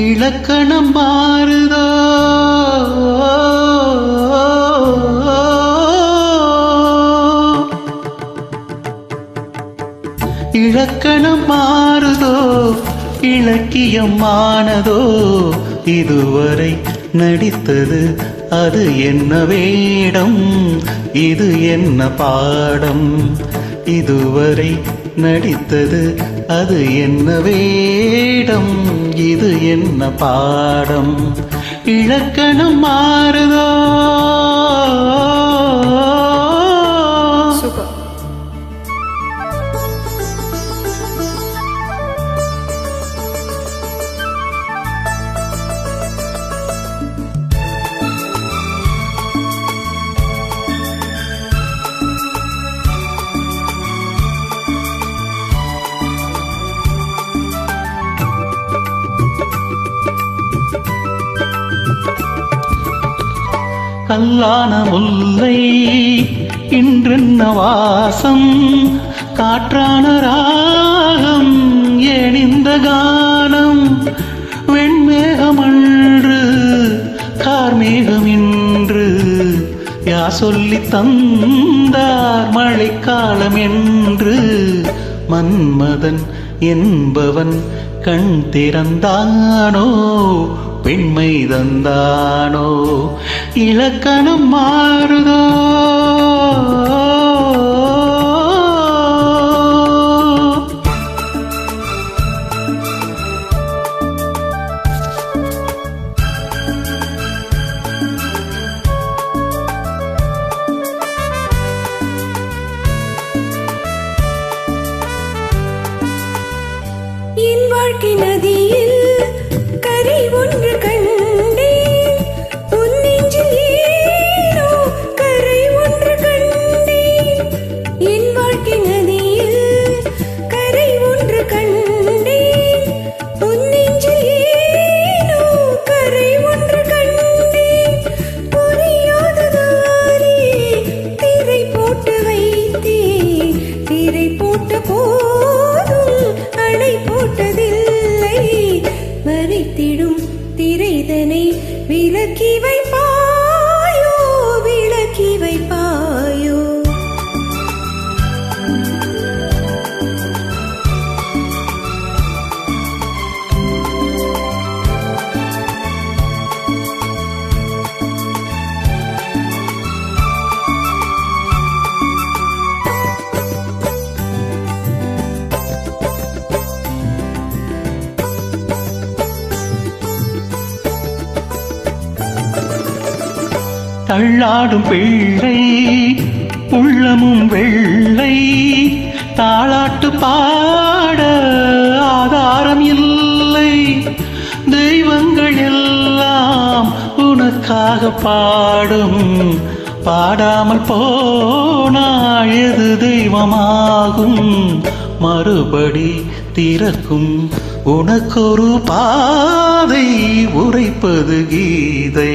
இலக்கணம் மாறுதோ இலக்கணம் மாறுதோ இலக்கியம் ஆனதோ இதுவரை நடித்தது அது என்ன வேடம் இது என்ன பாடம் இதுவரை நடித்தது அது என்ன வேடம் இது என்ன பாடம் இலக்கணம் மாறுதோ கல்லான முல்லை இன்றென்ன வாசம் காற்றான ராகம் ஏனிந்த கானம் வெண்மேகமன்று கார்மேகம் இன்று யார் சொல்லி தந்தார் மழைக்காலம் என்று மன்மதன் என்பவன் கண் திறந்தானோ பெண்மை தந்தானோ இலக்கணம் மாறுதோ என் வாழ்க்கை நதியில் கரை ஒன்று கண்டேன் உன் நெஞ்சில் ஏனோ கரை ஒன்று கண்டேன் என் வாழ்க்கை நதியில் கரை ஒன்று கண்டேன் உன் நெஞ்சில் ஏனோ கரை ஒன்று கண்டேன் புரியாததாலே திரை போட்டு வைத்தேன் திரை போட்ட போதும் அணை போட்டதில்லை மறைத்திடும் திரைதனை விலக்கி வைப்பாயோ விலக்கி வைப்பாயோ தள்ளாடும் பிள்ளை உள்ளமும் வெள்ளை தாளாட்டு பாட ஆதாரம் இல்லை தெய்வங்கள் எல்லாம் உனக்காக பாடும் பாடாமல் போனால் எது தெய்வமாகும் மறுபடி திறக்கும் உனக்கொரு பாதை உரைப்பது கீதை.